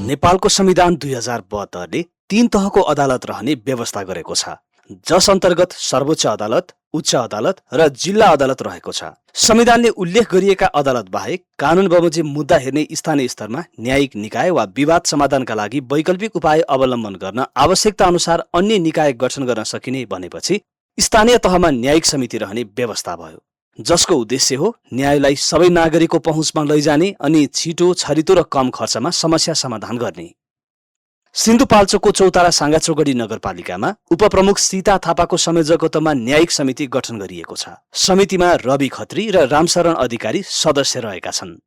नेपालको संविधान 2072ले 3 तहको अदालत रहने व्यवस्था गरेको छ, जस अन्तर्गत सर्वोच्च अदालत, उच्च अदालत र जिल्ला अदालत रहेको छ। संविधानले उल्लेख गरिएका अदालत बाहेक कानून बमोजिम मुद्दा हेर्ने स्थानीय स्तरमा न्यायिक निकाय वा विवाद समाधानका लागि वैकल्पिक उपाय अवलम्बन गर्न आवश्यकता अनुसार अन्य निकाय गठन गर्न सकिने भनेपछि स्थानीय तहमा न्यायिक समिति रहने व्यवस्था भयो, जसको उद्देश्य हो न्यायलाई सबै नागरिकको पहुँचमा लैजाने अनि छिटो, छरितो र कम खर्चमा समस्या समाधान गर्ने। सिन्धुपाल्चोकको चौतारा साङ्गाचोगढी नगरपालिकामा उपप्रमुख सीता थापाको संयोजकत्वमा न्यायिक समिति गठन गरिएको छ। समितिमा रवि खत्री र रामशरण अधिकारी सदस्य रहेका छन्।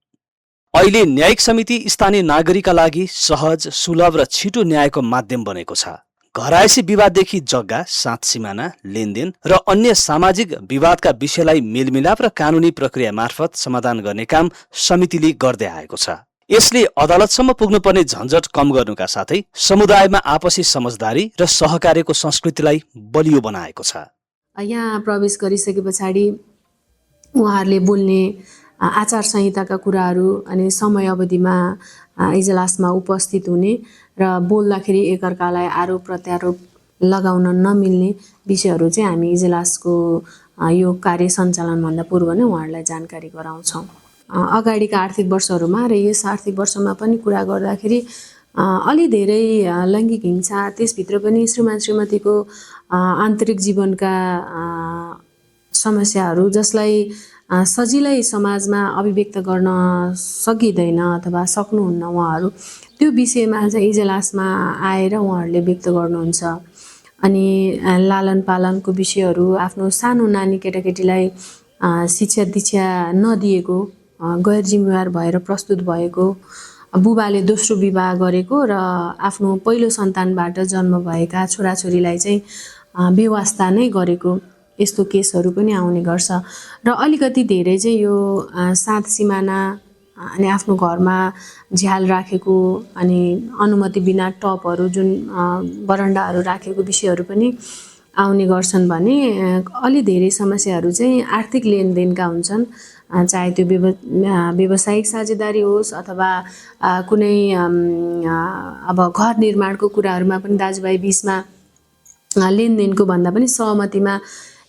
अहिले न्यायिक समिति स्थानीय नागरिकका लागि सहज, सुलभ र छिटो न्यायको माध्यम बनेको छ। घरायसी विवाददेखि जग्गा, साथ सिमाना, लेनदेन र अन्य सामाजिक विवादका विषयलाई मेलमिलाप र कानुनी प्रक्रिया मार्फत समाधान गर्ने काम समितिले गर्दै आएको छ। यसले अदालतसम्म पुग्नुपर्ने झन्झट कम गर्नुका साथै समुदायमा आपसी समझदारी र सहकार्यको संस्कृतिलाई बलियो बनाएको छ। यहाँ प्रवेश गरिसके पछाडि उहाँहरूले बोल्ने आचार संहिताका कुराहरू अनि समय अवधिमा इजलासमा उपस्थित हुने र बोल्दाखेरि एकअर्कालाई आरोप प्रत्यारोप लगाउन नमिल्ने विषयहरू चाहिँ हामी इजलासको यो कार्य सञ्चालनभन्दा पूर्व नै उहाँहरूलाई जानकारी गराउँछौँ। अगाडिका आर्थिक वर्षहरूमा र यस आर्थिक वर्षमा पनि कुरा गर्दाखेरि अलि धेरै लैङ्गिक हिंसा, त्यसभित्र पनि श्रीमान श्रीमतीको आन्तरिक जीवनका समस्याहरू जसलाई सजिलै समाजमा अभिव्यक्त गर्न सकिँदैन अथवा सक्नुहुन्न उहाँहरू, त्यो विषयमा चाहिँ इजलासमा आएर उहाँहरूले व्यक्त गर्नुहुन्छ। अनि लालन पालनको विषयहरू, आफ्नो सानो नानी केटाकेटीलाई शिक्षा दीक्षा नदिएको, गैर जिम्मेवार भएर प्रस्तुत भएको, बुबाले दोस्रो विवाह गरेको र आफ्नो पहिलो सन्तानबाट जन्म भएका छोराछोरीलाई चाहिँ बेवास्ता नै गरेको, यस्तो केसहरू पनि आउने गर्छ। र अलिकति धेरै चाहिँ यो साथ सिमाना अनि आफ्नो घरमा झ्याल राखेको अनि अनुमति बिना टपहरू जुन बरन्डाहरू राखेको विषयहरू पनि आउने गर्छन् भने अलि धेरै समस्याहरू चाहिँ आर्थिक लेनदेनका हुन्छन्, चाहे त्यो व्यावसायिक साझेदारी होस् अथवा कुनै अब घर निर्माणको कुराहरूमा पनि दाजुभाइ बिचमा लेनदेनको भन्दा पनि सहमतिमा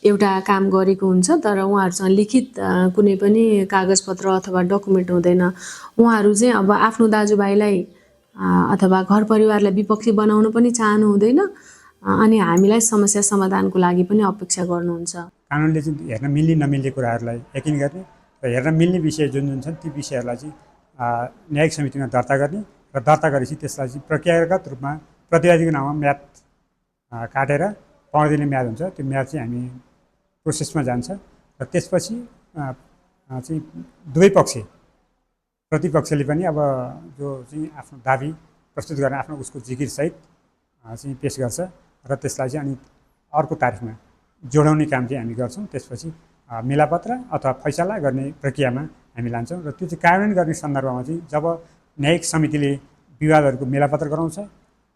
एउटा काम गरेको हुन्छ, तर उहाँहरूसँग लिखित कुनै पनि कागजपत्र अथवा डकुमेन्ट हुँदैन। उहाँहरू चाहिँ अब आफ्नो दाजुभाइलाई अथवा घर परिवारलाई विपक्षी बनाउन पनि चाहनु हुँदैन अनि हामीलाई समस्या समाधानको लागि पनि अपेक्षा गर्नुहुन्छ। कानुनले चाहिँ हेर्न मिल्ने नमिल्ने कुराहरूलाई यकिन गर्ने र हेर्न मिल्ने विषय जुन जुन छन् ती विषयहरूलाई चाहिँ न्यायिक समितिमा दर्ता गर्ने र दर्ता गरेपछि त्यसलाई चाहिँ प्रक्रियागत रूपमा प्रतिवादीको नाममा म्याद काटेर 15 दिने म्याद हुन्छ, त्यो म्याद चाहिँ हामी प्रोसेसमा जान्छ र त्यसपछि चाहिँ दुवै पक्ष प्रतिपक्षले पनि अब जो चाहिँ आफ्नो दाबी प्रस्तुत गर्न आफ्नो उसको जिकिरसहित चाहिँ पेस गर्छ र त्यसलाई चाहिँ अनि अर्को तारिखमा जोडाउने काम चाहिँ हामी गर्छौँ। त्यसपछि मिलापत्र अथवा फैसला गर्ने प्रक्रियामा हामी लान्छौँ र त्यो चाहिँ कार्यान्वयन गर्ने सन्दर्भमा चाहिँ जब न्यायिक समितिले विवादहरूको मिलापत्र गराउँछ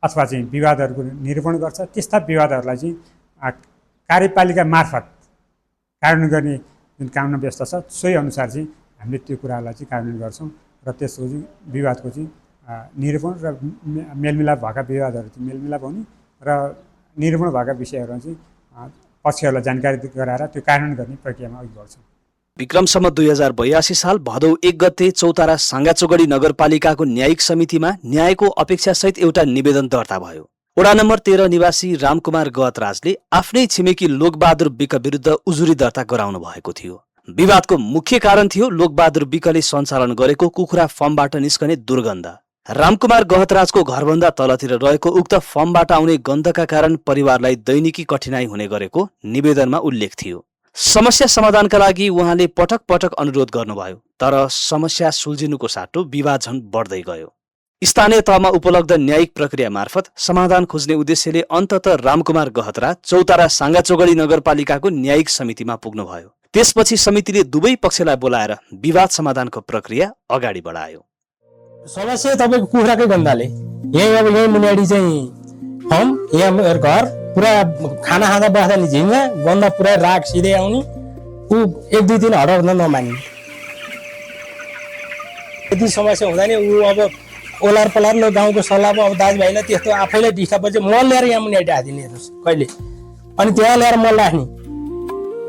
अथवा चाहिँ विवादहरूको निरूपण गर्छ, त्यस्ता विवादहरूलाई चाहिँ कार्यपालिका मार्फत कार्यान्वयन गर्ने जुन कानुन व्यवस्था छ सोही अनुसार चाहिँ हामीले त्यो कुराहरूलाई चाहिँ कार्यान्वयन गर्छौँ र त्यसको चाहिँ विवादको चाहिँ निरूपण र मेलमिलाप भएका विवादहरू चाहिँ मेलमिलाप हुने र निरूपण भएका विषयहरू चाहिँ पक्षहरूलाई जानकारी गराएर त्यो कार्यान्वयन गर्ने प्रक्रियामा अघि बढ्छौँ। विक्रमसम्म 2082 साल भदौ 1 गते चौतारा साङ्गाचोगढी नगरपालिकाको न्यायिक समितिमा न्यायको अपेक्षासहित एउटा निवेदन दर्ता भयो। वडा नम्बर 13 निवासी रामकुमार गहतराजले आफ्नै छिमेकी लोकबहादुर विक विरुद्ध उजुरी दर्ता गराउनु भएको थियो। विवादको मुख्य कारण थियो लोकबहादुर विकले सञ्चालन गरेको कुखुरा फर्मबाट निस्कने दुर्गन्ध। रामकुमार गहतराजको घरभन्दा तलतिर रहेको उक्त फर्मबाट आउने गन्धका कारण परिवारलाई दैनिकी कठिनाई हुने गरेको निवेदनमा उल्लेख थियो। समस्या समाधानका लागि उहाँले पटक पटक अनुरोध गर्नुभयो, तर समस्या सुल्झिनुको साटो विवाद झन् बढ्दै गयो। स्थानीय तहमा उपलब्ध न्यायिक प्रक्रिया मार्फत समाधान खोज्ने उद्देश्यले अन्ततः रामकुमार गहतराज चौतारा साङ्गाचोगढी नगरपालिकाको न्यायिक समितिमा पुग्नुभयो। त्यसपछि समितिले दुवै पक्षलाई बोलाएर विवाद समाधानको प्रक्रिया अगाडि बढायो। समस्या तपाईँको कुखुराकै गन्धले यही मुनियाडी चाहिँ फर्म यहाँ घर पुरा खाना खाँदा बस्दा नि झिङ्गा गन्ध पुरा राग सिधै आउने, ऊ 1-2 दिन हटाउन नमान्ने, यति समस्या हुँदा नि ऊ अब ओलार पलार लो गाउँको सल्लाहमा अब दाजुभाइलाई त्यस्तो आफैलाई डिस्टर्ब चाहिँ मल ल्याएर यहाँ मुनि आइदिने हेर्नुहोस् कहिले अनि त्यहाँ ल्याएर मल राख्ने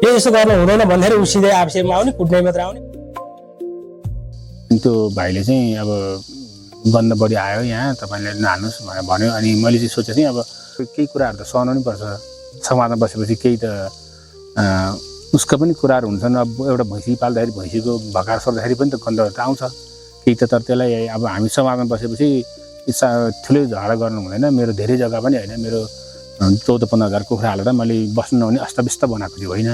यो यसो गर्नु हुँदैन भन्दाखेरि ऊ सिधै आफसेमा आउने कुट्नै मात्र आउने। त्यो भाइले चाहिँ अब गन्ध बढी आयो यहाँ तपाईँले नहाल्नुहोस् भनेर भन्यो अनि मैले चाहिँ सोचेको थिएँ अब केही कुराहरू त सहनु नि पर्छ समाजमा बसेपछि केही त उसको पनि कुराहरू हुन्छन्। अब एउटा भैँसी पाल्दाखेरि भैँसीको भकार सर्दाखेरि पनि त गन्धहरू त आउँछ केही त, तर त्यसलाई अब हामी समाजमा बसेपछि ठुलै झगडा गर्नु हुँदैन। मेरो धेरै जग्गा पनि होइन, मेरो 14-15 हजार कुखुरा हालेर मैले बस्नु नहुने अस्तव्यस्त बनाएको चाहिँ होइन।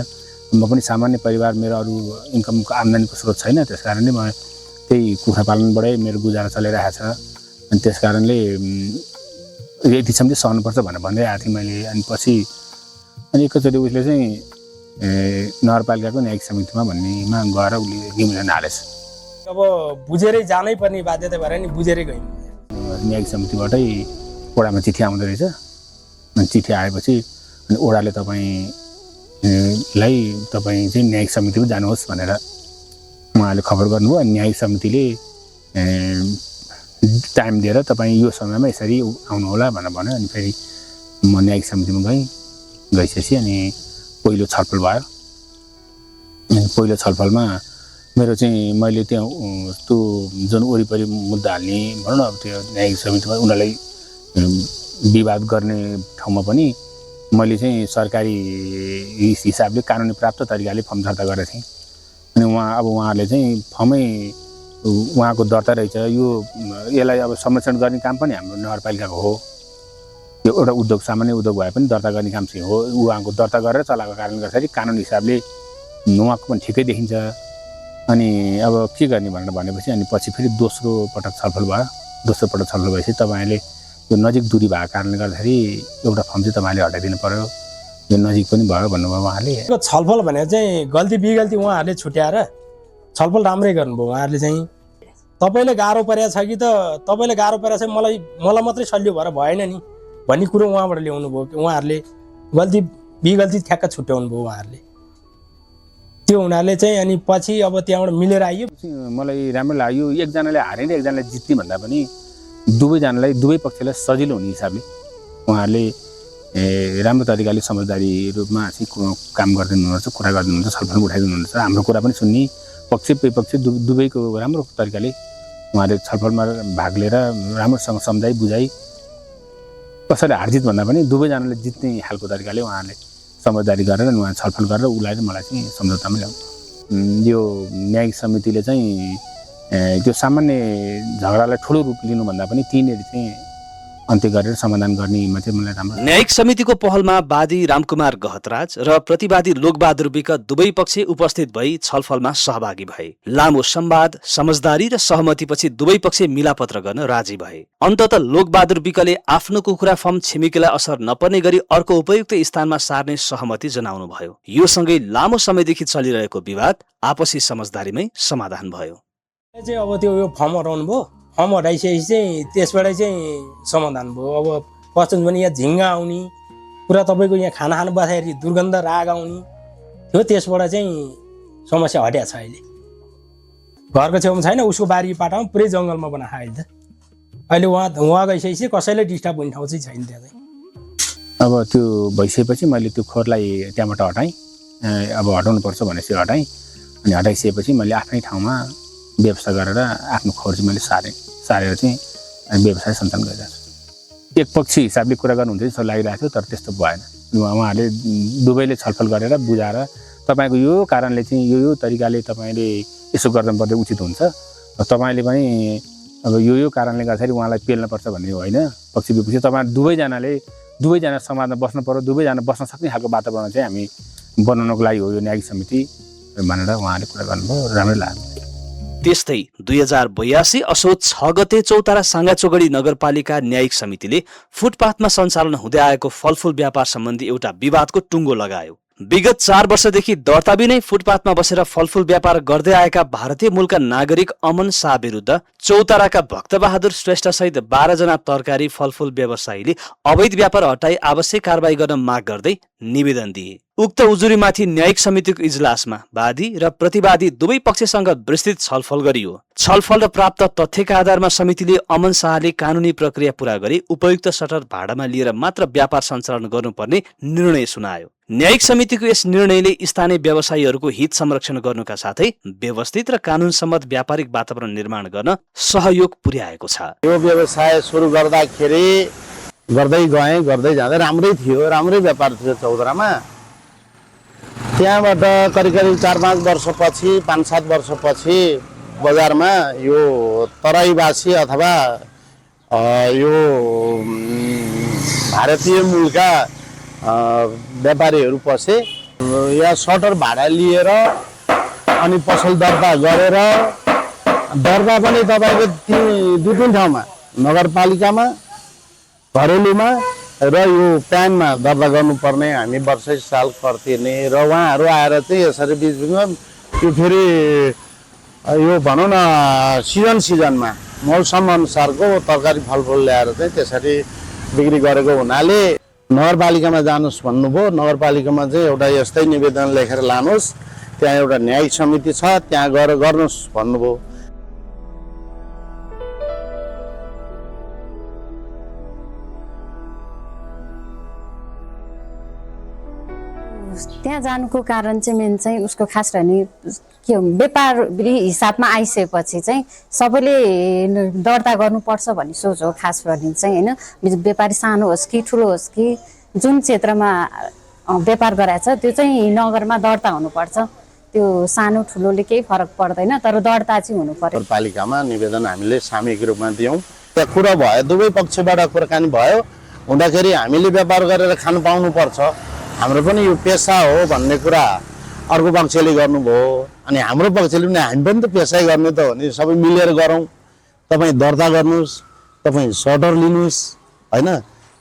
म पनि सामान्य परिवार, मेरो अरू इन्कमको आम्दानीको स्रोत छैन, त्यस कारणले म त्यही कुखुरा पालनबाटै मेरो गुजारा चलिरहेको छ। अनि त्यस कारणले यतिसम्म चाहिँ सहनुपर्छ भनेर भन्दै आएको थिएँ मैले। अनि पछि अनि एकैचोटि उसले चाहिँ नगरपालिकाको न्यायिक समितिमा भन्नेमा गएर उसले निवेदन हालेछ। अब बुझेरै जानै पर्ने बाध्यता भएर नि बुझेरै गयौँ। न्यायिक समितिबाटै ओडामा चिठी आउँदो रहेछ। अनि चिठी आएपछि अनि ओडाले तपाईँ चाहिँ न्यायिक समितिमा जानुहोस् भनेर उहाँले खबर गर्नुभयो। अनि न्यायिक समितिले टाइम दिएर तपाईँ यो समयमा यसरी आउनुहोला भनेर भन्यो। अनि फेरि म न्यायिक समितिमा गइसकेपछि अनि पहिलो छलफल भयो। अनि पहिलो छलफलमा मेरो चाहिँ मैले त्यो जुन वरिपरि मुद्दा हाल्ने भनौँ न अब त्यो न्यायिक समितिमा उनीहरूलाई विवाद गर्ने ठाउँमा पनि मैले चाहिँ सरकारी हिसाबले कानुनी प्राप्त तरिकाले फर्म दर्ता गरेको थिएँ। अनि उहाँहरूले चाहिँ फर्मै उहाँको दर्ता रहेछ, यसलाई अब संरक्षण गर्ने काम पनि हाम्रो नगरपालिकाको हो। यो एउटा उद्योग सामान्य उद्योग भए पनि दर्ता गर्ने काम चाहिँ हो। उहाँको दर्ता गरेर चलाएको कारणले गर्दाखेरि कानुनी हिसाबले उहाँको पनि ठिकै देखिन्छ। अनि अब के गर्ने भनेर भनेपछि अनि पछि फेरि दोस्रो पटक छलफल भयो। दोस्रो पटक छलफल भएपछि तपाईँले यो नजिक दूरी भएको कारणले गर्दाखेरि एउटा फर्म चाहिँ तपाईँले हटाइदिनु पर्यो, यो नजिक पनि भयो भन्नुभयो उहाँले। छलफल भनेर चाहिँ गल्ती बिगल्ती उहाँहरूले छुट्याएर छलफल राम्रै गर्नुभयो उहाँहरूले चाहिँ। तपाईँले गाह्रो परेको छ कि त तपाईँले गाह्रो परेको छ मलाई मात्रै सल्यो भएर भएन नि भन्ने कुरो उहाँबाट ल्याउनु भयो कि उहाँहरूले गल्ती बिगल्ती ठ्याक्क छुट्याउनु भयो उहाँहरूले। त्यो हुनाले चाहिँ अनि पछि अब त्यहाँबाट मिलेर आइयो। मलाई राम्रो लाग्यो एकजनाले हारेर एकजनाले जित्ने भन्दा पनि दुवैजनालाई दुवै पक्षलाई सजिलो हुने हिसाबले उहाँहरूले राम्रो तरिकाले समझदारी रूपमा चाहिँ काम गरिदिनु हुनुहुन्छ, कुरा गरिदिनु हुन्छ, छलफल उठाइदिनु हुन्छ। हाम्रो कुरा पनि सुन्ने पक्ष विपक्ष दुवैको राम्रो तरिकाले उहाँले छलफलमा भाग लिएर राम्रोसँग सम्झाइ बुझाइ कसैले हारजित भन्दा पनि दुवैजनाले जित्ने खालको तरिकाले उहाँहरूले समझदारी गरेर उहाँ छलफल गरेर उसलाई मलाई चाहिँ सम्झौतामा ल्याउनु। यो न्यायिक समितिले चाहिँ त्यो सामान्य झगडालाई ठुलो रूप लिनुभन्दा पनि तिनीहरू चाहिँ अन्त्य गरेर समाधान गर्नेमा चाहिँ मलाई राम्रो। न्यायिक समितिको पहलमा वादी रामकुमार गहतराज र प्रतिवादी लोकबहादुर विक दुवै पक्ष उपस्थित भई छलफलमा सहभागी भए। लामो संवाद, समझदारी र सहमतिपछि दुवै पक्ष मिलापत्र गर्न राजी भए। अन्ततः लोकबहादुर विकले आफ्नो कुखुरा फर्म छिमेकीलाई असर नपर्ने गरी अर्को उपयुक्त स्थानमा सार्ने सहमति जनाउनु भयो। यो सँगै लामो समयदेखि चलिरहेको विवाद आपसी समझदारीमै समाधान भयो। अब त्यो यो फर्म हटाउनु भयो, फर्म हटाइसकेपछि चाहिँ त्यसबाटै चाहिँ समाधान भयो। अब कस्तो भने यहाँ झिङ्गा आउने पुरा तपाईँको यहाँ खाना खानु बस्दाखेरि दुर्गन्ध राग आउने थियो, त्यसबाट चाहिँ समस्या हटिया छ। अहिले घरको छेउमा छैन, उसको बारी पाटामा पुरै जङ्गलमा बनाएको अहिले त। अहिले उहाँ गइसकेपछि कसैले डिस्टर्ब हुने ठाउँ चाहिँ छैन त्यहाँ चाहिँ। अब त्यो भइसकेपछि मैले त्यो खोरलाई त्यहाँबाट हटाएँ। अब हटाउनुपर्छ भनेपछि हटाएँ। अनि हटाइसकेपछि मैले आफ्नै ठाउँमा व्यवस्था गरेर आफ्नो खोर चाहिँ मैले सारेर चाहिँ व्यवसाय सञ्चालन गरिरहेको छु। एकपक्षी हिसाबले कुरा गर्नुहुन्छ जस्तो लागिरहेको थियो, तर त्यस्तो भएन। उहाँहरूले दुवैले छलफल गरेर बुझाएर तपाईँको यो कारणले चाहिँ यो तरिकाले तपाईँले यसो गर्नुपर्दा उचित हुन्छ, तपाईँले पनि अब यो कारणले गर्दाखेरि उहाँलाई पेल्नुपर्छ भन्ने होइन। पक्ष विपक्ष तपाईँ दुवैजना समाजमा बस्नु पर्यो, दुवैजना बस्न सक्ने खालको वातावरण चाहिँ हामी बनाउनको लागि हो यो न्यायिक समिति भनेर उहाँले कुरा गर्नुभयो, राम्रै लाग्यो। त्यस्तै 2082 असोज 6 गते चौतारा साङ्गाचोगडी नगरपालिका न्यायिक समितिले फुटपाथमा सञ्चालन हुँदै आएको फलफुल व्यापार सम्बन्धी एउटा विवादको टुङ्गो लगायो। विगत 4 वर्षदेखि दर्ताबिनै फुटपाथमा बसेर फलफुल व्यापार गर्दै आएका भारतीय मूलका नागरिक अमन शाह विरुद्ध चौताराका भक्तबहादुर श्रेष्ठ सहित 12 जना तरकारी फलफुल व्यवसायीले अवैध व्यापार हटाई आवश्यक कारबाही गर्न माग गर्दै निवेदन दिए। उक्त उजुरीमाथि न्यायिक समितिको इजलासमा वादी र प्रतिवादी दुवै पक्षसँग विस्तृत छलफल गरियो। छलफल र प्राप्त तथ्यका आधारमा समितिले अमन शाहले कानुनी प्रक्रिया पूरा गरी उपयुक्त सटर भाडामा लिएर मात्र व्यापार सञ्चालन गर्नुपर्ने निर्णय सुनायो। न्यायिक समितिको यस निर्णयले स्थानीय व्यवसायीहरूको हित संरक्षण गर्नुका साथै व्यवस्थित र कानुन सम्मत व्यापारिक वातावरण निर्माण गर्न सहयोग पुर्याएको छ। यो व्यवसाय सुरु गर्दाखेरि गर्दै जाँदै राम्रै थियो, राम्रै व्यापार थियो चौधरामा। त्यहाँबाट करिब 4-5 वर्षपछि 5-7 वर्षपछि बजारमा यो तराईवासी अथवा यो भारतीय मूलका व्यापारीहरू पसे। यहाँ सटर भाडा लिएर अनि पसल दर्ता गरेर, दर्ता पनि तपाईँको 2-3 ठाउँमा, नगरपालिकामा, घरेलुमा र यो प्यानमा दर्ता गर्नुपर्ने हामी वर्षै साल कर तिर्ने। र उहाँहरू आएर चाहिँ यसरी बिचबिचमा यो फेरि यो भनौँ न सिजनमा मौसम अनुसारको तरकारी फलफुल ल्याएर चाहिँ त्यसरी बिक्री गरेको हुनाले नगरपालिकामा जानुहोस् भन्नुभयो। नगरपालिकामा चाहिँ एउटा यस्तै निवेदन लेखेर लानुहोस्, त्यहाँ एउटा न्यायिक समिति छ, त्यहाँ गएर गर्नुहोस् भन्नुभयो। त्यहाँ जानुको कारण चाहिँ मेन चाहिँ उसको खास रहने के हो, व्यापारी हिसाबमा आइसकेपछि चाहिँ सबैले दर्ता गर्नुपर्छ भन्ने सोच हो खास रहने चाहिँ होइन। व्यापारी सानो होस् कि ठुलो होस् कि जुन क्षेत्रमा व्यापार गराएको छ त्यो चाहिँ नगरमा दर्ता हुनुपर्छ। त्यो सानो ठुलोले केही फरक पर्दैन, तर दर्ता चाहिँ हुनु पर्यो। नगरपालिकामा निवेदन हामीले सामूहिक रूपमा दियौँ। त्यहाँ कुरा भयो, दुवै पक्षबाट कुराकानी भयो। हुँदाखेरि हामीले व्यापार गरेर खानु पाउनुपर्छ, हाम्रो पनि यो पेसा हो भन्ने कुरा अर्को पक्षले गर्नुभयो। अनि हाम्रो पक्षले पनि हामी पनि त पेसै गर्ने त हो नि, सबै मिलेर गरौँ। तपाईँ दर्ता गर्नुहोस्, तपाईँ सटर लिनुहोस् होइन,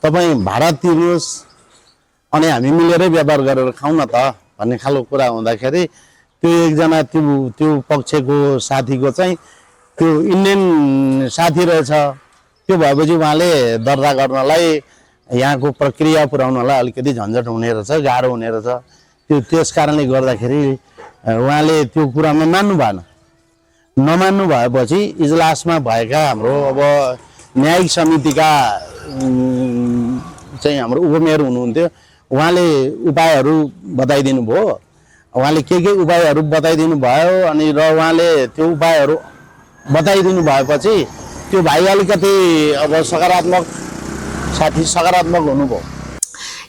तपाईँ भाडा तिर्नुहोस्, अनि हामी मिलेरै व्यापार गरेर खाउँ न त भन्ने खालको कुरा हुँदाखेरि त्यो एकजना त्यो पक्षको साथीको चाहिँ त्यो इन्डियन साथी रहेछ। त्यो भएपछि उहाँले दर्ता गर्नलाई यहाँको प्रक्रिया पुर्याउनलाई अलिकति झन्झट हुने रहेछ, गाह्रो हुने रहेछ। त्यस कारणले गर्दाखेरि उहाँले त्यो कुरामा मान्नु भएन। नमान्नु भएपछि इजलासमा भएका हाम्रो अब न्यायिक समितिका चाहिँ हाम्रो उपमेयर हुनुहुन्थ्यो, उहाँले उपायहरू बताइदिनु भयो। उहाँले के उपायहरू बताइदिनु भयो अनि र उहाँले त्यो उपायहरू बताइदिनु भएपछि त्यो भाइ अलिकति अब सकारात्मक हुनुभयो।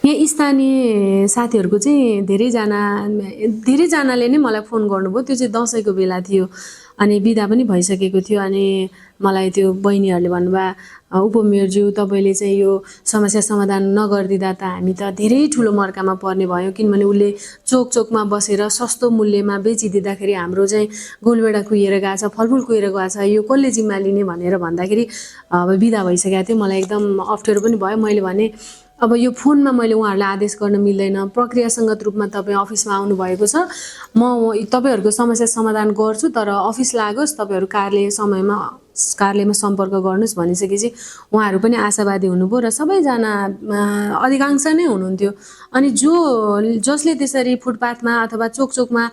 यहाँ स्थानीय साथीहरूको चाहिँ धेरैजनाले नै मलाई फोन गर्नुभयो। त्यो चाहिँ दसैँको बेला थियो अनि बिदा पनि भइसकेको थियो। अनि मलाई त्यो बहिनीहरूले भन्नुभयो, उपमेयरज्यू तपाईँले चाहिँ यो समस्या समाधान नगरिदिँदा त हामी त धेरै ठुलो मर्कामा पर्ने भयो, किनभने उसले चोकमा बसेर सस्तो मूल्यमा बेचिदिँदाखेरि हाम्रो चाहिँ गोलबेडा कुहिएर गएको छ, फलफुल कुहिएर गएको छ, यो कसले जिम्मा लिने भनेर भन्दाखेरि अब बिदा भइसकेको थियो। मलाई एकदम अप्ठ्यारो पनि भयो। मैले भने अब यो फोनमा मैले उहाँहरूलाई आदेश गर्न मिल्दैन, प्रक्रियासङ्गत रूपमा तपाईँ अफिसमा आउनुभएको छ, म तपाईँहरूको समस्या समाधान गर्छु, तर अफिस लागोस्, तपाईँहरू कार्यालयमा सम्पर्क गर्नुहोस् भनिसकेपछि उहाँहरू पनि आशावादी हुनुभयो र सबैजना अधिकांश नै हुनुहुन्थ्यो। अनि जसले त्यसरी फुटपाथमा अथवा चोकमा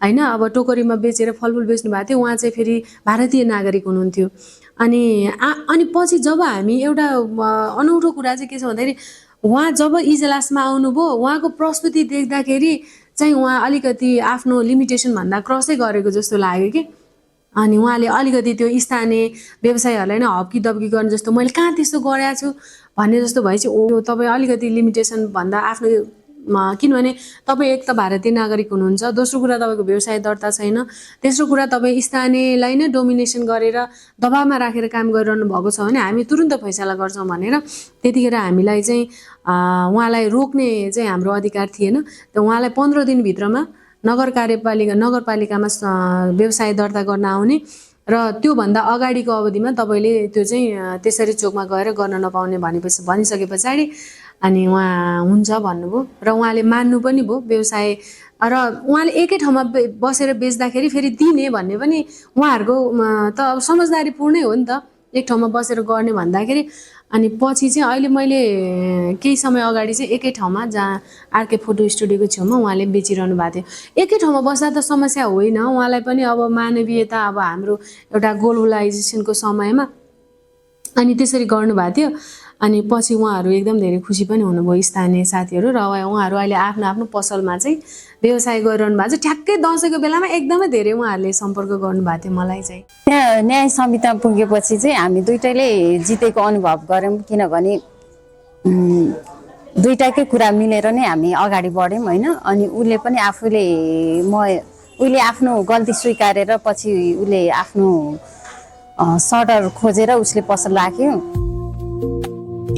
होइन अब टोकरीमा बेचेर फलफुल बेच्नु भएको थियो, उहाँ चाहिँ फेरि भारतीय नागरिक हुनुहुन्थ्यो। अनि पछि जब हामी एउटा अनौठो कुरा चाहिँ के छ भन्दाखेरि उहाँ जब इजलासमा आउनुभयो, उहाँको प्रस्तुति देख्दाखेरि चाहिँ उहाँ अलिकति आफ्नो लिमिटेसन भन्दा क्रसै गरेको जस्तो लाग्यो कि। अनि उहाँले अलिकति त्यो स्थानीय व्यवसायहरूलाई नै हप्की दप्की गर्ने जस्तो, मैले कहाँ त्यस्तो गरेको छु भन्ने जस्तो भएपछि तपाईँ अलिकति लिमिटेसन भन्दा आफ्नो, किनभने तपाईँ एक त भारतीय नागरिक हुनुहुन्छ, दोस्रो कुरा तपाईँको व्यवसाय दर्ता छैन, तेस्रो कुरा तपाईँ स्थानीयलाई नै डोमिनेसन गरेर दबावमा राखेर काम गरिरहनु भएको छ भने हामी तुरुन्त फैसला गर्छौँ भनेर त्यतिखेर हामीलाई चाहिँ उहाँलाई रोक्ने चाहिँ हाम्रो अधिकार थिएन। त उहाँलाई 15 दिनभित्रमा नगरपालिकामा व्यवसाय दर्ता गर्न आउने र त्योभन्दा अगाडिको अवधिमा तपाईँले त्यो चाहिँ त्यसरी चोकमा गएर गर्न नपाउने भनिसके पछाडि अनि उहाँ हुन्छ भन्नुभयो र उहाँले मान्नु पनि भयो व्यवसाय। र उहाँले एकै ठाउँमा बसेर बेच्दाखेरि फेरि दिने भन्ने पनि उहाँहरूको त अब समझदारीपूर्णै हो नि त, एक ठाउँमा बसेर गर्ने भन्दाखेरि अनि पछि चाहिँ अहिले मैले केही समय अगाडि चाहिँ एकै ठाउँमा जहाँ आरके फोटो स्टुडियोको छेउमा उहाँले बेचिरहनु भएको थियो। एकै ठाउँमा बस्दा त समस्या होइन, उहाँलाई पनि अब मानवीयता, अब हाम्रो एउटा ग्लोबलाइजेसनको समयमा अनि त्यसरी गर्नुभएको थियो। अनि पछि उहाँहरू एकदम धेरै खुसी पनि हुनुभयो स्थानीय साथीहरू, र उहाँहरू अहिले आफ्नो आफ्नो पसलमा चाहिँ व्यवसाय गरिरहनु भएको छ। ठ्याक्कै दसैँको बेलामा एकदमै धेरै उहाँहरूले सम्पर्क गर्नुभएको थियो मलाई चाहिँ। त्यहाँ न्याय समितिमा पुगेपछि चाहिँ हामी दुइटैले जितेको अनुभव गऱ्यौँ, किनभने दुइटाकै कुरा मिलेर नै हामी अगाडि बढ्यौँ होइन। अनि उसले पनि उसले आफ्नो गल्ती स्वीकारेर पछि उसले आफ्नो सटर खोजेर उसले पसल राख्यो।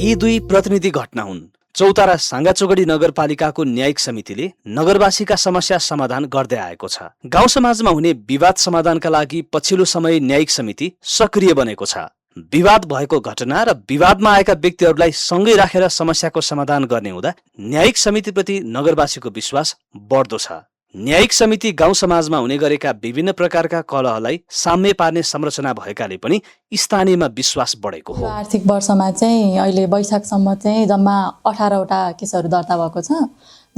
यी दुई प्रतिनिधि घटना हुन्। चौतारा साङ्गाचोगढी नगरपालिकाको न्यायिक समितिले नगरवासीका समस्या समाधान गर्दै आएको छ। गाउँ समाजमा हुने विवाद समाधानका लागि पछिल्लो समय न्यायिक समिति सक्रिय बनेको छ। विवाद भएको घटना र विवादमा आएका व्यक्तिहरूलाई सँगै राखेर समस्याको समाधान गर्ने हुँदा न्यायिक समितिप्रति नगरवासीको विश्वास बढ्दो छ। न्यायिक समिति गाउँ समाजमा हुने गरेका विभिन्न प्रकारका कलहलाई साम्य पार्ने संरचना भएकाले पनि स्थानीयमा विश्वास बढेको हो। आर्थिक वर्षमा चाहिँ अहिले वैशाखसम्म चाहिँ जम्मा 18वटा केसहरू दर्ता भएको छ,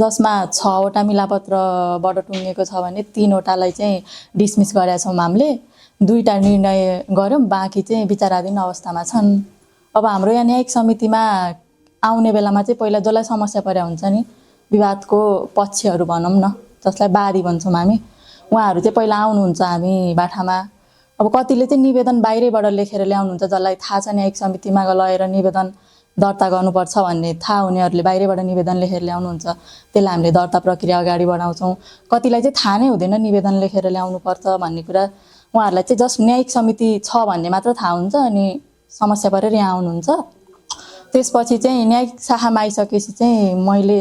जसमा 6वटा मिलापत्रबाट टुङ्गेको छ भने 3वटालाई चाहिँ डिसमिस गरेका छौँ हामीले। 2टा निर्णय गऱ्यौँ, बाँकी चाहिँ विचाराधीन अवस्थामा छन्। अब हाम्रो यहाँ न्यायिक समितिमा आउने बेलामा चाहिँ पहिला जसलाई समस्या परेको हुन्छ नि, विवादको पक्षहरू भनौँ न, जसलाई वादी भन्छौँ हामी, उहाँहरू चाहिँ पहिला आउनुहुन्छ हामी बाठामा। अब कतिले चाहिँ निवेदन बाहिरैबाट लेखेर ल्याउनुहुन्छ, जसलाई थाहा छ न्यायिक समितिमा लगेर निवेदन दर्ता गर्नुपर्छ भन्ने थाहा हुनेहरूले बाहिरैबाट निवेदन लेखेर ल्याउनुहुन्छ। त्यसलाई हामीले दर्ता प्रक्रिया अगाडि बढाउँछौँ। कतिलाई चाहिँ थाहा नै हुँदैन निवेदन लेखेर ल्याउनुपर्छ भन्ने कुरा, उहाँहरूलाई चाहिँ जस्ट न्यायिक समिति छ भन्ने मात्र थाहा हुन्छ, अनि समस्या परेर यहाँ आउनुहुन्छ। त्यसपछि चाहिँ न्यायिक शाखामा आइसकेपछि चाहिँ मैले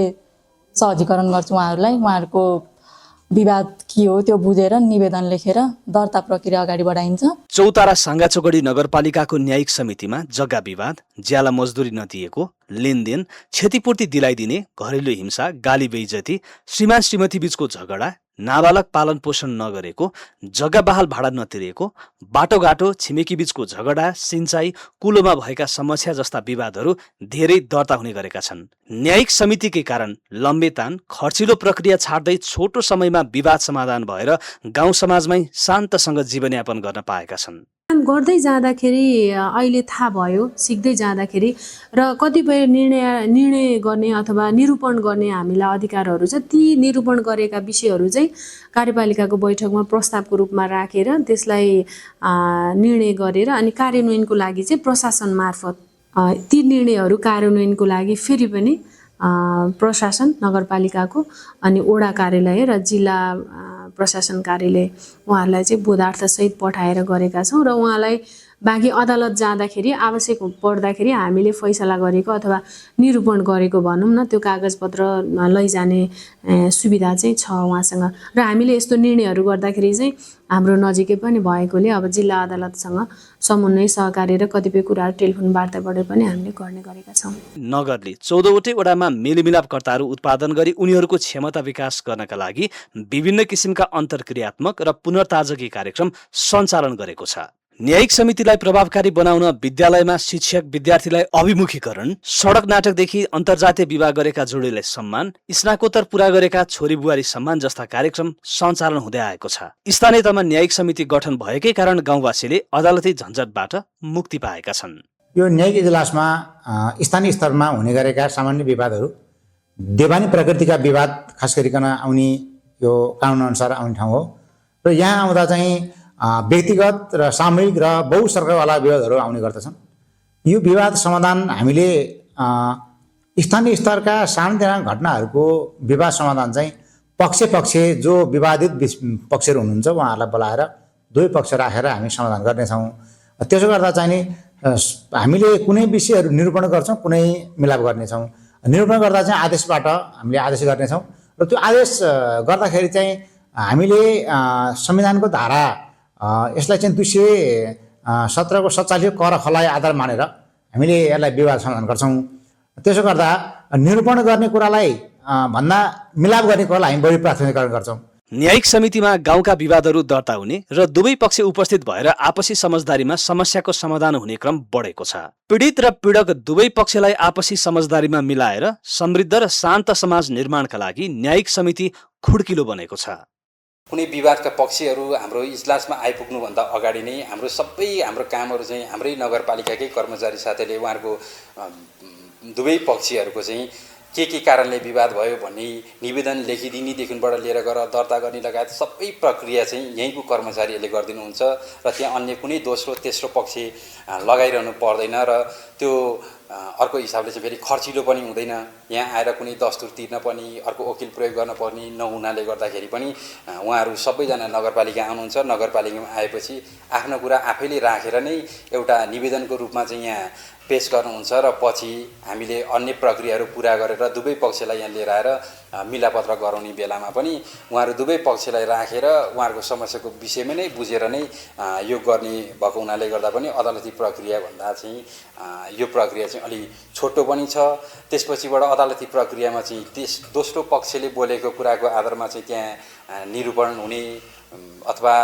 सहजीकरण गर्छु उहाँहरूलाई, उहाँहरूको विवाद के हो त्यो बुझेर निवेदन लेखेर दर्ता प्रक्रिया अगाडि बढाइन्छ। चौतारा साङ्गाचोगढी नगरपालिकाको न्यायिक समितिमा जग्गा विवाद, ज्याला मजदुरी नदिएको, लेनदेन, क्षतिपूर्ति दिलाइदिने, घरेलु हिंसा, गाली बेइज्जती, श्रीमान श्रीमती बीचको झगडा, नाबालक पालन पोषण नगरेको, जग्गा बहाल भाडा नतिरेको, बाटोघाटो, छिमेकी बीचको झगडा, सिंचाई, कुलोमा भएका समस्या जस्ता विवादहरू धेरै दर्ता हुने गरेका छन्। न्यायिक समितिकै कारण लम्बेतान, खर्चिलो प्रक्रिया छाड्दै छोटो समयमा विवाद समाधान भएर गाउँ समाजमै शान्तसँग जीवनयापन गर्न पाएका छन्। काम गर्दै जाँदाखेरि अहिले थाहा भयो, सिक्दै जाँदाखेरि, र कतिपय निर्णय गर्ने अथवा निरूपण गर्ने हामीलाई अधिकारहरू छ। ती निरूपण गरेका विषयहरू चाहिँ कार्यपालिकाको बैठकमा प्रस्तावको रूपमा राखेर त्यसलाई निर्णय गरेर अनि कार्यान्वयनको लागि चाहिँ प्रशासन मार्फत ती निर्णयहरू कार्यान्वयनको लागि फेरि पनि प्रशासन, नगरपालिकाको अनि वडा कार्यालय र जिल्ला प्रशासन कार्यालय उहाँहरूलाई चाहिँ बोधार्थसहित पठाएर गरेका छौँ। र उहाँलाई बाँकी अदालत जाँदाखेरि आवश्यक पर्दाखेरि हामीले फैसला गरेको अथवा निरूपण गरेको भनौँ न, त्यो कागजपत्र लैजाने सुविधा चाहिँ छ उहाँसँग। र हामीले यस्तो निर्णयहरू गर्दाखेरि चाहिँ हाम्रो नजिकै पनि भएकोले अब जिल्ला अदालतसँग समन्वय, सहकार्य र कतिपय कुराहरू टेलिफोन वार्ताबाट पनि हामीले गर्ने गरेका छौँ। नगरले 14वटै वडामा मेलमिलापकर्ताहरू उत्पादन गरी उनीहरूको क्षमता विकास गर्नका लागि विभिन्न किसिमका अन्तर्क्रियात्मक र पुनर्ताजगी कार्यक्रम सञ्चालन गरेको छ। न्यायिक समितिलाई प्रभावकारी बनाउन विद्यालयमा शिक्षक विद्यार्थीलाई अभिमुखीकरण, सडक नाटकदेखि अन्तर्जातीय विवाह गरेका जोडीलाई सम्मान, स्नाकोत्तर पूरा गरेका छोरी बुहारी सम्मान जस्ता कार्यक्रम सञ्चालन हुँदै आएको छ। स्थानीय तहमा न्यायिक समिति गठन भएकै कारण गाउँवासीले अदालती झन्झटबाट मुक्ति पाएका छन्। यो न्यायिक इजलासमा स्थानीय स्तरमा हुने गरेका सामान्य विवादहरू, देवानी प्रकृतिका विवाद खास गरिकन आउने यो कानुनअनुसार आउने ठाउँ हो। र यहाँ आउँदा चाहिँ व्यक्तिगत र सामूहिक र बहुसर्गवाला विवादहरू आउने गर्दछन्। यो विवाद समाधान हामीले स्थानीय स्तरका सानोतिना घटनाहरूको विवाद समाधान चाहिँ पक्ष जो विवादित पक्षहरू हुनुहुन्छ उहाँहरूलाई बोलाएर दुवै पक्ष राखेर हामी समाधान गर्नेछौँ। त्यसो गर्दा चाहिँ नि हामीले कुनै विषयहरू निरूपण गर्छौँ, कुनै मिलाप गर्नेछौँ। निरूपण गर्दा चाहिँ आदेशबाट हामीले आदेश गर्नेछौँ र त्यो आदेश गर्दाखेरि चाहिँ हामीले संविधानको धारा यसलाई चाहिँ 217 को 47 क र खलाई आधार मानेर हामीले यसलाई विवाद समाधान गर्छौँ। त्यसो गर्दा निरूपण गर्ने कुरालाई भन्दा मिलाप गर्ने कुरालाई हामी बढी प्राथमिकता गर्छौँ। न्यायिक समितिमा गाउँका विवादहरू दर्ता हुने र दुवै पक्ष उपस्थित भएर आपसी समझदारीमा समस्याको समाधान हुने क्रम बढेको छ। पीडित र पीडक दुवै पक्षलाई आपसी समझदारीमा मिलाएर समृद्ध र शान्त समाज निर्माणका लागि न्यायिक समिति खुड्किलो बनेको छ। कुनै विवादका पक्षहरू हाम्रो इजलासमा आइपुग्नुभन्दा अगाडि नै हाम्रो कामहरू चाहिँ हाम्रै नगरपालिकाकै कर्मचारी साथीले उहाँहरूको दुवै पक्षहरूको चाहिँ के कारणले विवाद भयो भन्ने निवेदन लेखिदिनेदेखिबाट लिएर गएर दर्ता गर्ने लगायत सबै प्रक्रिया चाहिँ यहीँको कर्मचारीहरूले गरिदिनुहुन्छ र त्यहाँ अन्य कुनै दोस्रो तेस्रो पक्ष लगाइरहनु पर्दैन र त्यो अर्को हिसाबले चाहिँ फेरि खर्चिलो पनि हुँदैन। यहाँ आएर कुनै दस्तुर तिर्न पनि अर्को वकिल प्रयोग गर्न पर्ने नहुनाले गर्दाखेरि पनि उहाँहरू सबैजना नगरपालिका आउनुहुन्छ। नगरपालिकामा आएपछि आफ्नो कुरा आफैले राखेर नै एउटा निवेदनको रूपमा चाहिँ यहाँ पेश गर्नुहुन्छ र पछि हामीले अन्य प्रक्रियाहरू पुरा गरेर दुवै पक्षलाई यहाँ लिएर आएर मिलापत्र गराउने बेलामा पनि उहाँहरू दुवै पक्षलाई राखेर उहाँहरूको समस्याको विषयमा नै बुझेर नै यो गर्ने भएको हुनाले गर्दा पनि अदालती प्रक्रिया भन्दा चाहिँ यो प्रक्रिया चाहिँ अलि छोटो पनि छ। त्यसपछिबाट अदालती प्रक्रियामा चाहिँ दोस्रो पक्षले बोलेको कुराको आधारमा चाहिँ त्यहाँ निरूपण हुने अथवा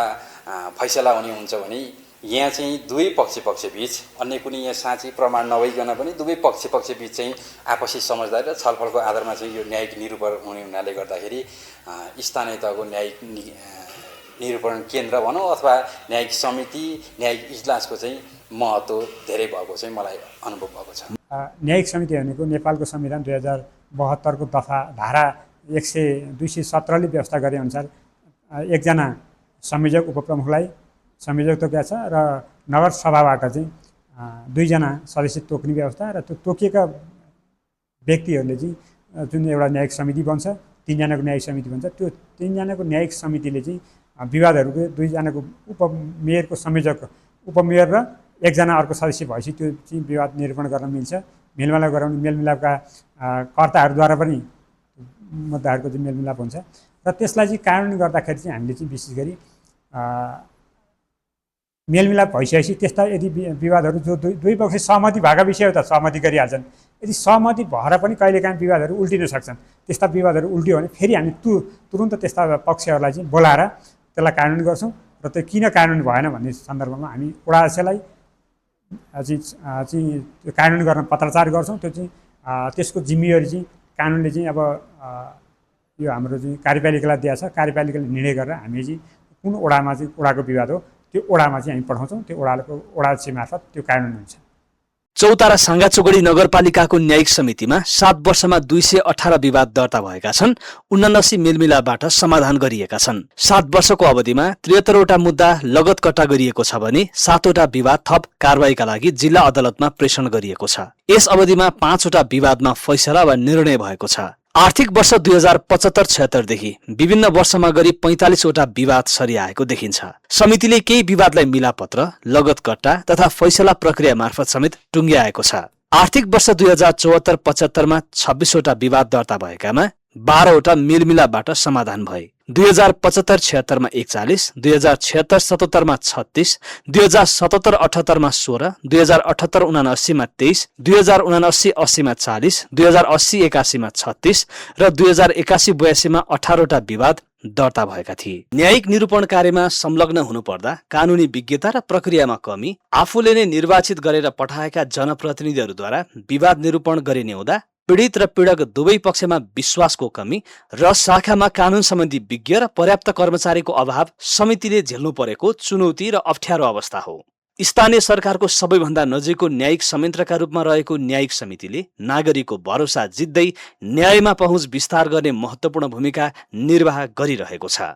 फैसला हुने हुन्छ भने यहाँ चाहिँ दुवै पक्षबीच अन्य कुनै यहाँ साँची प्रमाण नभइकन पनि दुवै पक्षबीच चाहिँ आपसी समझदारी र छलफलको आधारमा चाहिँ यो न्यायिक निरूपण हुने हुनाले गर्दाखेरि स्थानीय तहको न्यायिक निरूपण केन्द्र भनौँ अथवा न्यायिक समिति न्यायिक इजलासको चाहिँ महत्त्व धेरै भएको चाहिँ मलाई अनुभव भएको छ। न्यायिक समिति भनेको नेपालको संविधान 2072 को धारा 217ले व्यवस्था गरे अनुसार एकजना संयोजक उपप्रमुखलाई संयोजक तोकेको छ र नगर सभाबाट चाहिँ 2 जना सदस्य तोक्ने व्यवस्था र त्यो तोकिएका व्यक्तिहरूले चाहिँ जुन एउटा न्यायिक समिति बन्छ 3 जनाको न्यायिक समिति बन्छ त्यो 3 जनाको न्यायिक समितिले चाहिँ विवादहरूको 2 जनाको उपमेयरको संयोजक उपमेयर र 1 जना अर्को सदस्य भएपछि त्यो चाहिँ विवाद निरूपण गर्न मिल्छ। मेलमिलाप गराउने मेलमिलापका कर्ताहरूद्वारा पनि मुद्दाहरूको चाहिँ मेलमिलाप हुन्छ र त्यसलाई चाहिँ कानुन गर्दाखेरि चाहिँ हामीले चाहिँ विशेष गरी मेलमिलाप भइसकेपछि त्यस्ता यदि विवादहरू जो दुई पक्ष सहमति भएका विषय हो त सहमति गरिहाल्छन्। यदि सहमति भएर पनि कहिलेकाहीँ विवादहरू उल्टिन सक्छन्। त्यस्ता विवादहरू उल्टियो भने फेरि हामी तुरुन्त त्यस्ता पक्षहरूलाई चाहिँ बोलाएर त्यसलाई कानुन गर्छौँ र त्यो किन कानुन भएन भन्ने सन्दर्भमा हामी वडा अध्यक्षलाई चाहिँ कानुन गर्न पत्राचार गर्छौँ। त्यो चाहिँ त्यसको जिम्मेवारी चाहिँ कानुनले चाहिँ अब यो हाम्रो चाहिँ कार्यपालिकालाई दिएको छ। कार्यपालिकाले निर्णय गरेर हामी चाहिँ कुन वडामा चाहिँ वडाको विवाद हो त्यो वडामा चाहिँ हामी पठाउँछौँ। त्यो वडा अध्यक्ष मार्फत त्यो कानुन हुन्छ। चौतारा साङ्गाचोगडी नगरपालिकाको न्यायिक समितिमा 7 वर्षमा 218 विवाद दर्ता भएका छन्। 79 मेलमिलापबाट समाधान गरिएका छन्। 7 वर्षको अवधिमा 73 वटा मुद्दा लगत कट्टा गरिएको छ भने 7 वटा विवाद थप कारबाहीका लागि जिल्ला अदालतमा प्रेषण गरिएको छ। यस अवधिमा 5 वटा विवादमा फैसला वा निर्णय भएको छ। आर्थिक वर्ष 2075-76 देखि विभिन्न वर्षमा गरी 45 वटा विवाद सरिआएको देखिन्छ। समितिले केही विवादलाई मिलापत्र, लगत कट्टा तथा फैसला प्रक्रिया मार्फत समेत टुङ्ग्याएको छ। आर्थिक वर्ष 2074-75 मा 26 वटा विवाद दर्ता भएकामा 12 वटा मेलमिलापबाट समाधान भए। 2075-76 मा 41, 2076-77 मा 36, 2077-78 मा 16, 2078-79 मा 23, 2079-80 मा 40, 2080-81 मा 36 र 2081-82 मा 18 वटा विवाद दर्ता भएका थिए। न्यायिक निरूपण कार्यमा संलग्न हुनुपर्दा कानुनी विज्ञता र प्रक्रियामा कमी, आफूले नै निर्वाचित गरेर पठाएका जनप्रतिनिधिहरूद्वारा विवाद निरूपण गरिने हुँदा पीडित र पीडक दुवै पक्षमा विश्वासको कमी र शाखामा कानुन सम्बन्धी विज्ञ र पर्याप्त कर्मचारीको अभाव समितिले झेल्नु परेको चुनौती र अप्ठ्यारो अवस्था हो। स्थानीय सरकारको सबैभन्दा नजिकको न्यायिक संयन्त्रका रूपमा रहेको न्यायिक समितिले नागरिकको भरोसा जित्दै न्यायमा पहुँच विस्तार गर्ने महत्त्वपूर्ण भूमिका निर्वाह गरिरहेको छ।